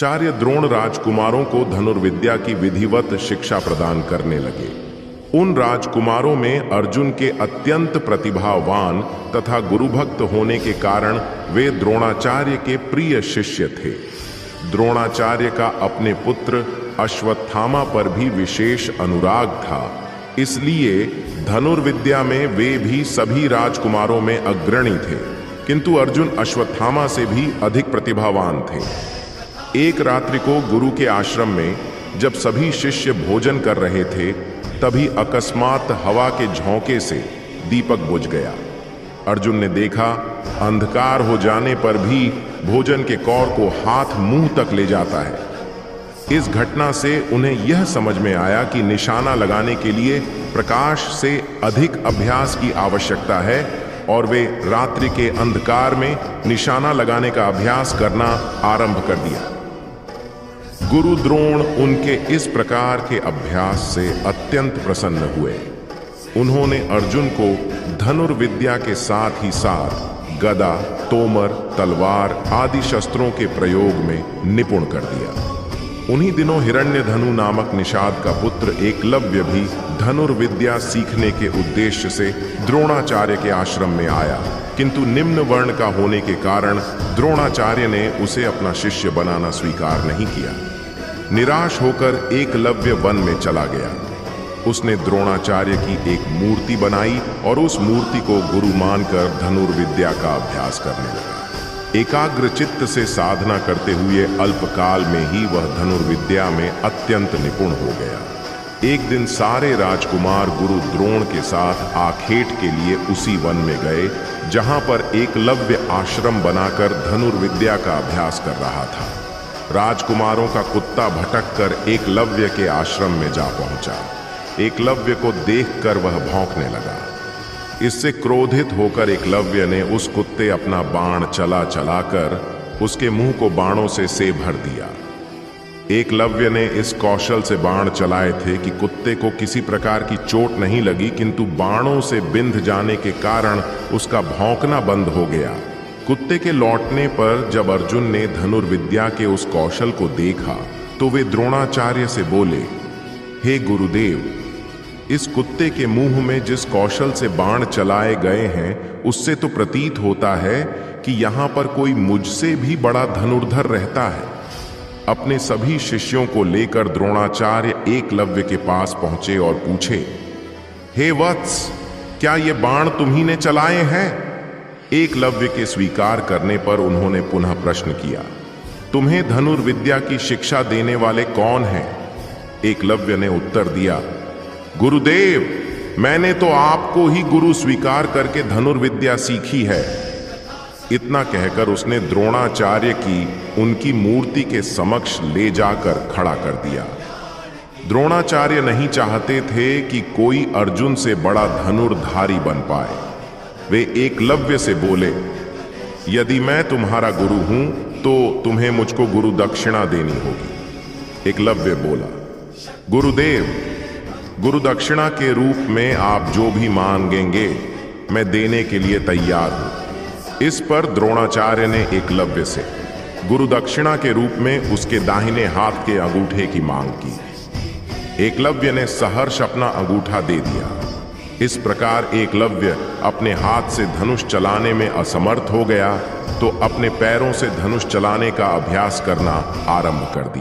आचार्य द्रोण राजकुमारों को धनुर्विद्या की विधिवत शिक्षा प्रदान करने लगे। उन राजकुमारों में अर्जुन के अत्यंत प्रतिभावान तथा गुरुभक्त होने के कारण वे द्रोणाचार्य के प्रिय शिष्य थे। द्रोणाचार्य का अपने पुत्र अश्वत्थामा पर भी विशेष अनुराग था, इसलिए धनुर्विद्या में वे भी सभी राजकुमारों में अग्रणी थे, किंतु अर्जुन अश्वत्थामा से भी अधिक प्रतिभावान थे। एक रात्रि को गुरु के आश्रम में जब सभी शिष्य भोजन कर रहे थे, तभी अकस्मात हवा के झोंके से दीपक बुझ गया। अर्जुन ने देखा, अंधकार हो जाने पर भी भोजन के कौर को हाथ मुंह तक ले जाता है। इस घटना से उन्हें यह समझ में आया कि निशाना लगाने के लिए प्रकाश से अधिक अभ्यास की आवश्यकता है और वे रात्रि के अंधकार में निशाना लगाने का अभ्यास करना आरंभ कर दिया। गुरु द्रोण उनके इस प्रकार के अभ्यास से अत्यंत प्रसन्न हुए। उन्होंने अर्जुन को धनुर्विद्या के साथ ही साथ गदा, तोमर, तलवार आदि शस्त्रों के प्रयोग में निपुण कर दिया। उन्हीं दिनों हिरण्यधनु नामक निषाद का पुत्र एकलव्य भी धनुर्विद्या सीखने के उद्देश्य से द्रोणाचार्य के आश्रम में आया, किंतु निम्न वर्ण का होने के कारण द्रोणाचार्य ने उसे अपना शिष्य बनाना स्वीकार नहीं किया। निराश होकर एकलव्य वन में चला गया। उसने द्रोणाचार्य की एक मूर्ति बनाई और उस मूर्ति को गुरु मानकर धनुर्विद्या का अभ्यास करने लगा। एकाग्र चित्त से साधना करते हुए अल्पकाल में ही वह धनुर्विद्या में अत्यंत निपुण हो गया। एक दिन सारे राजकुमार गुरु द्रोण के साथ आखेट के लिए उसी वन में गए, जहां पर एकलव्य आश्रम बनाकर धनुर्विद्या का अभ्यास कर रहा था। राजकुमारों का कुत्ता भटक कर एकलव्य के आश्रम में जा पहुंचा। एकलव्य को देखकर वह भौंकने लगा। इससे क्रोधित होकर एकलव्य ने उस कुत्ते अपना बाण चला चलाकर उसके मुंह को बाणों से भर दिया। एकलव्य ने इस कौशल से बाण चलाए थे कि कुत्ते को किसी प्रकार की चोट नहीं लगी, किंतु बाणों से बिंध जाने के कारण उसका भौंकना बंद हो गया। कुत्ते के लौटने पर जब अर्जुन ने धनुर्विद्या के उस कौशल को देखा तो वे द्रोणाचार्य से बोले, हे गुरुदेव, इस कुत्ते के मुंह में जिस कौशल से बाण चलाए गए हैं उससे तो प्रतीत होता है कि यहाँ पर कोई मुझसे भी बड़ा धनुर्धर रहता है। अपने सभी शिष्यों को लेकर द्रोणाचार्य एकलव्य के पास पहुंचे और पूछे, हे वत्स, क्या ये बाण तुम्ही ने चलाए हैं? एकलव्य के स्वीकार करने पर उन्होंने पुनः प्रश्न किया, तुम्हें धनुर्विद्या की शिक्षा देने वाले कौन हैं? एकलव्य ने उत्तर दिया, गुरुदेव, मैंने तो आपको ही गुरु स्वीकार करके धनुर्विद्या सीखी है। इतना कहकर उसने द्रोणाचार्य की उनकी मूर्ति के समक्ष ले जाकर खड़ा कर दिया। द्रोणाचार्य नहीं चाहते थे कि कोई अर्जुन से बड़ा धनुर्धारी बन पाए। वे एकलव्य से बोले, यदि मैं तुम्हारा गुरु हूं तो तुम्हें मुझको गुरु दक्षिणा देनी होगी। एकलव्य बोला, गुरुदेव, गुरु दक्षिणा के रूप में आप जो भी मांगेंगे मैं देने के लिए तैयार हूं। इस पर द्रोणाचार्य ने एकलव्य से गुरु दक्षिणा के रूप में उसके दाहिने हाथ के अंगूठे की मांग की। एकलव्य ने सहर्ष अपना अंगूठा दे दिया। इस प्रकार एकलव्य अपने हाथ से धनुष चलाने में असमर्थ हो गया तो अपने पैरों से धनुष चलाने का अभ्यास करना आरंभ कर दिया।